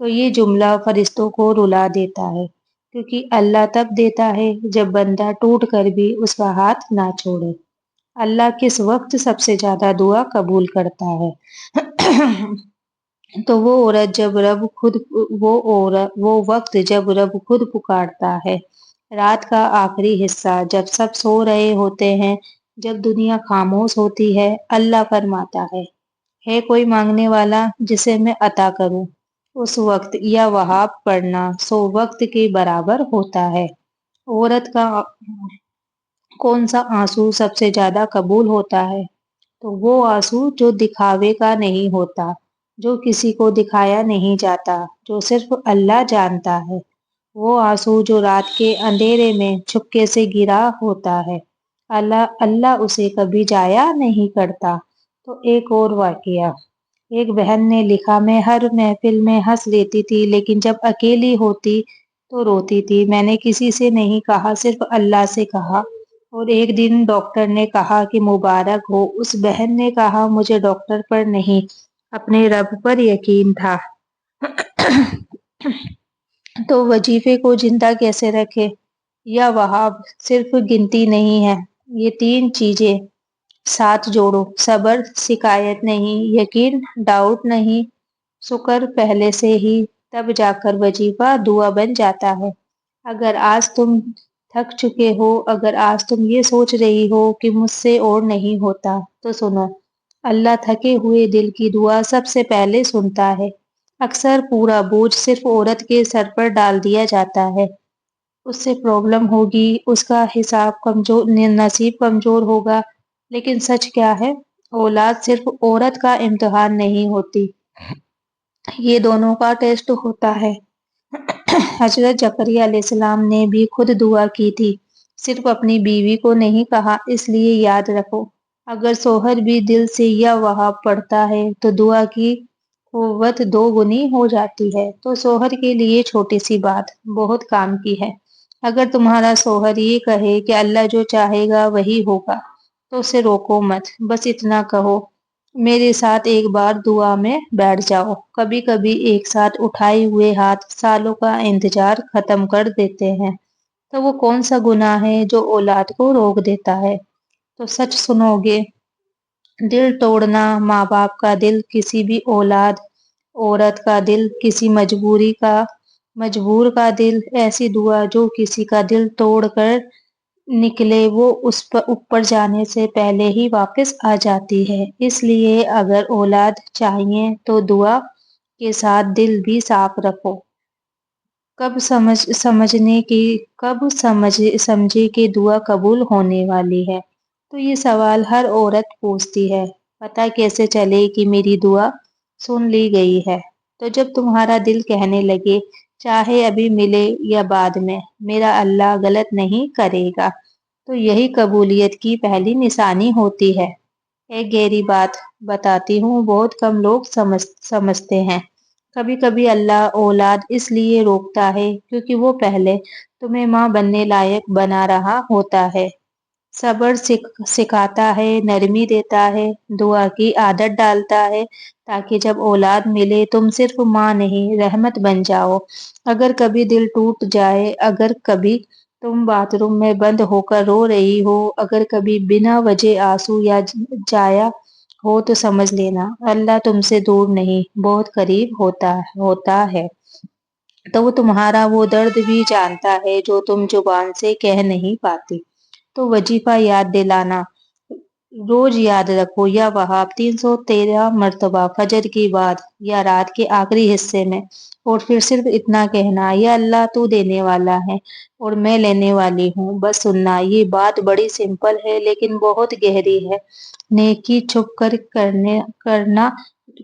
تو یہ جملہ فرشتوں کو رلا دیتا ہے، کیونکہ اللہ تب دیتا ہے جب بندہ ٹوٹ کر بھی اس کا ہاتھ نہ چھوڑے۔ اللہ کس وقت سب سے زیادہ دعا قبول کرتا ہے؟ تو وہ وقت جب رب خود پکارتا ہے، رات کا آخری حصہ جب سب سو رہے ہوتے ہیں، جب دنیا خاموش ہوتی ہے، اللہ فرماتا ہے کوئی مانگنے والا جسے میں عطا کروں؟ اس وقت یا وہاب پڑھنا 100 وقت کے برابر ہوتا ہے۔ عورت کا کون سا آنسو سب سے زیادہ قبول ہوتا ہے؟ تو وہ آنسو جو دکھاوے کا نہیں ہوتا، جو کسی کو دکھایا نہیں جاتا، جو صرف اللہ جانتا ہے۔ وہ آنسو جو رات کے اندھیرے میں چھپکے سے گرا ہوتا ہے، اللہ اسے کبھی ضائع نہیں کرتا۔ تو ایک اور واقعہ، ایک بہن نے لکھا، میں ہر محفل میں ہنس لیتی تھی لیکن جب اکیلی ہوتی تو روتی تھی۔ میں نے کسی سے نہیں کہا، صرف اللہ سے کہا۔ اور ایک دن ڈاکٹر نے کہا کہ مبارک ہو۔ اس بہن نے کہا، مجھے ڈاکٹر پر نہیں، اپنے رب پر یقین تھا۔ تو وظیفے کو زندہ کیسے رکھے؟ یا وہاب صرف گنتی نہیں ہے، یہ 3 چیزیں ساتھ جوڑو: صبر، شکایت نہیں، یقین، ڈاؤٹ نہیں، شکر پہلے سے ہی، تب جا کر وظیفہ دعا بن جاتا ہے۔ اگر آج تم تھک چکے ہو، اگر آج تم یہ سوچ رہی ہو کہ مجھ سے اور نہیں ہوتا، تو سنو، اللہ تھکے ہوئے دل کی دعا سب سے پہلے سنتا ہے۔ اکثر پورا بوجھ صرف عورت کے سر پر ڈال دیا جاتا ہے، اس سے پرابلم ہوگی، اس کا نصیب کمزور ہوگا، لیکن سچ کیا ہے؟ اولاد صرف عورت کا امتحان نہیں ہوتی، یہ دونوں کا ٹیسٹ ہوتا ہے۔ حضرت زکریا علیہ السلام نے بھی خود دعا کی تھی، صرف اپنی بیوی کو نہیں کہا۔ اس لیے یاد رکھو، اگر شوہر بھی دل سے یا وہاب پڑھتا ہے تو دعا کی قوت 2 گنی ہو جاتی ہے۔ تو شوہر کے لیے چھوٹی سی بات بہت کام کی ہے۔ اگر تمہارا شوہر یہ کہے کہ اللہ جو چاہے گا وہی ہوگا، تو اسے روکو مت، بس اتنا کہو، میرے ساتھ ایک بار دعا میں بیٹھ جاؤ۔ کبھی کبھی ایک ساتھ اٹھائے ہوئے ہاتھ سالوں کا انتظار ختم کر دیتے ہیں۔ تو وہ کون سا گناہ ہے جو اولاد کو روک دیتا ہے؟ تو سچ سنو گے، دل توڑنا، ماں باپ کا دل، کسی بھی اولاد، عورت کا دل، کسی مجبور کا دل، ایسی دعا جو کسی کا دل توڑ کر نکلے وہ اس پر اوپر جانے سے پہلے ہی واپس آ جاتی ہے۔ اس لیے اگر اولاد چاہیے تو دعا کے ساتھ دل بھی صاف رکھو۔ کب سمجھے کہ دعا قبول ہونے والی ہے؟ تو یہ سوال ہر عورت پوچھتی ہے، پتہ کیسے چلے کہ میری دعا سن لی گئی ہے؟ تو جب تمہارا دل کہنے لگے، چاہے ابھی ملے یا بعد میں، میرا اللہ غلط نہیں کرے گا، تو یہی قبولیت کی پہلی نشانی ہوتی ہے۔ ایک گہری بات بتاتی ہوں، بہت کم لوگ سمجھتے ہیں۔ کبھی کبھی اللہ اولاد اس لیے روکتا ہے کیونکہ وہ پہلے تمہیں ماں بننے لائق بنا رہا ہوتا ہے، صبر سکھاتا ہے، نرمی دیتا ہے، دعا کی عادت ڈالتا ہے، تاکہ جب اولاد ملے تم صرف ماں نہیں، رحمت بن جاؤ۔ اگر کبھی دل ٹوٹ جائے، اگر کبھی تم باتھ روم میں بند ہو کر رو رہی ہو، اگر کبھی بنا وجہ آنسو یا جایا ہو، تو سمجھ لینا اللہ تم سے دور نہیں، بہت قریب ہوتا ہے۔ تو وہ تمہارا وہ درد بھی جانتا ہے جو تم زبان سے کہہ نہیں پاتی۔ تو وظیفہ یاد دلانا، روز یاد رکھو، یا وہاب 313 مرتبہ فجر کے بعد یا رات کے آخری حصے میں، اور پھر صرف اتنا کہنا، یا اللہ تو دینے والا ہے اور میں لینے والی ہوں، بس سننا۔ یہ بات بڑی سمپل ہے لیکن بہت گہری ہے۔ نیکی چھپ کر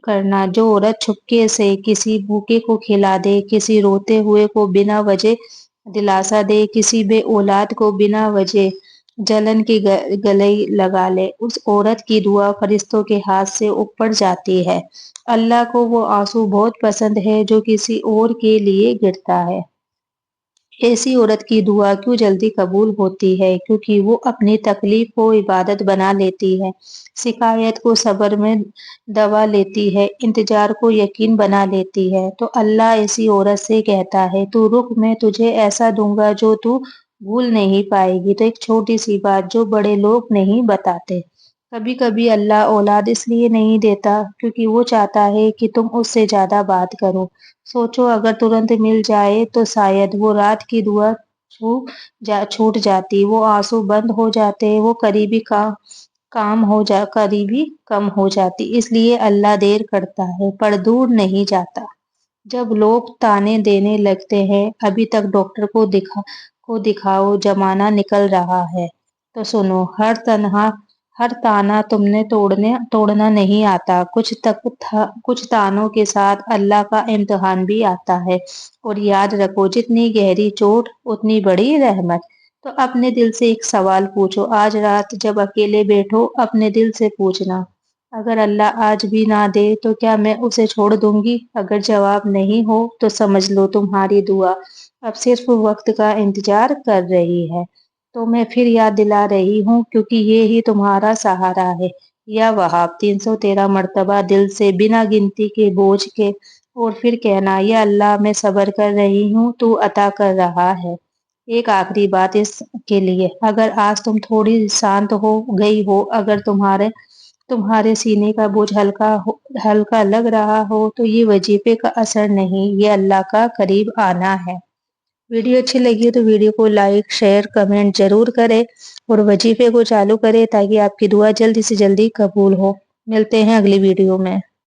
کرنا، جو عورت چھپکے سے کسی بھوکے کو کھلا دے، کسی روتے ہوئے کو بنا وجہ دلاسا دے، کسی بے اولاد کو بنا وجہ جلن کے گلے لگا لے، اس عورت کی دعا فرشتوں کے ہاتھ سے اوپر جاتی ہے۔ اللہ کو وہ آنسو بہت پسند ہے جو کسی اور کے لیے گرتا ہے۔ ایسی عورت کی دعا کیوں جلدی قبول ہوتی ہے؟ کیونکہ وہ اپنی تکلیف کو عبادت بنا لیتی ہے، شکایت کو صبر میں دبا لیتی ہے، انتظار کو یقین بنا لیتی ہے۔ تو اللہ ایسی عورت سے کہتا ہے، تو رک، میں تجھے ایسا دوں گا جو تو بھول نہیں پائے گی۔ تو ایک چھوٹی سی بات جو بڑے لوگ نہیں بتاتے، کبھی کبھی اللہ اولاد اس لیے نہیں دیتا کیونکہ وہ چاہتا ہے کہ تم اس سے زیادہ بات کرو۔ سوچو، اگر ترنت مل جائے تو شاید وہ رات کی دعا چھوٹ جاتی، وہ آنسو بند ہو جاتے، وہ قریبی کم ہو جاتی۔ اس لیے اللہ دیر کرتا ہے پر دور نہیں جاتا۔ جب لوگ تانے دینے لگتے ہیں، ابھی تک ڈاکٹر کو دکھاؤ، زمانہ نکل رہا ہے، تو سنو، ہر تانا تم نے توڑنا نہیں آتا۔ کچھ تانوں کے ساتھ اللہ کا امتحان بھی آتا ہے۔ اور یاد رکھو، جتنی گہری چوٹ اتنی بڑی رحمت۔ تو اپنے دل سے ایک سوال پوچھو، آج رات جب اکیلے بیٹھو، اپنے دل سے پوچھنا، اگر اللہ آج بھی نہ دے تو کیا میں اسے چھوڑ دوں گی؟ اگر جواب نہیں ہو تو سمجھ لو تمہاری دعا اب صرف وقت کا انتظار کر رہی ہے۔ تو میں پھر یاد دلا رہی ہوں، کیونکہ یہ ہی تمہارا سہارا ہے۔ یا وہاب 313 مرتبہ دل سے، بنا گنتی کے، بوجھ کے، اور پھر کہنا، یا اللہ میں صبر کر رہی ہوں، تو عطا کر رہا ہے۔ ایک آخری بات اس کے لیے، اگر آج تم تھوڑی شانت ہو گئی ہو، اگر تمہارے سینے کا بوجھ ہلکا لگ رہا ہو، تو یہ وظیفے کا اثر نہیں، یہ اللہ کا قریب آنا ہے۔ ویڈیو اچھی لگی تو ویڈیو کو لائک، شیئر، کمنٹ ضرور کرے اور وظیفے کو چالو کرے تاکہ آپ کی دعا جلدی سے جلدی قبول ہو۔ ملتے ہیں اگلی ویڈیو میں۔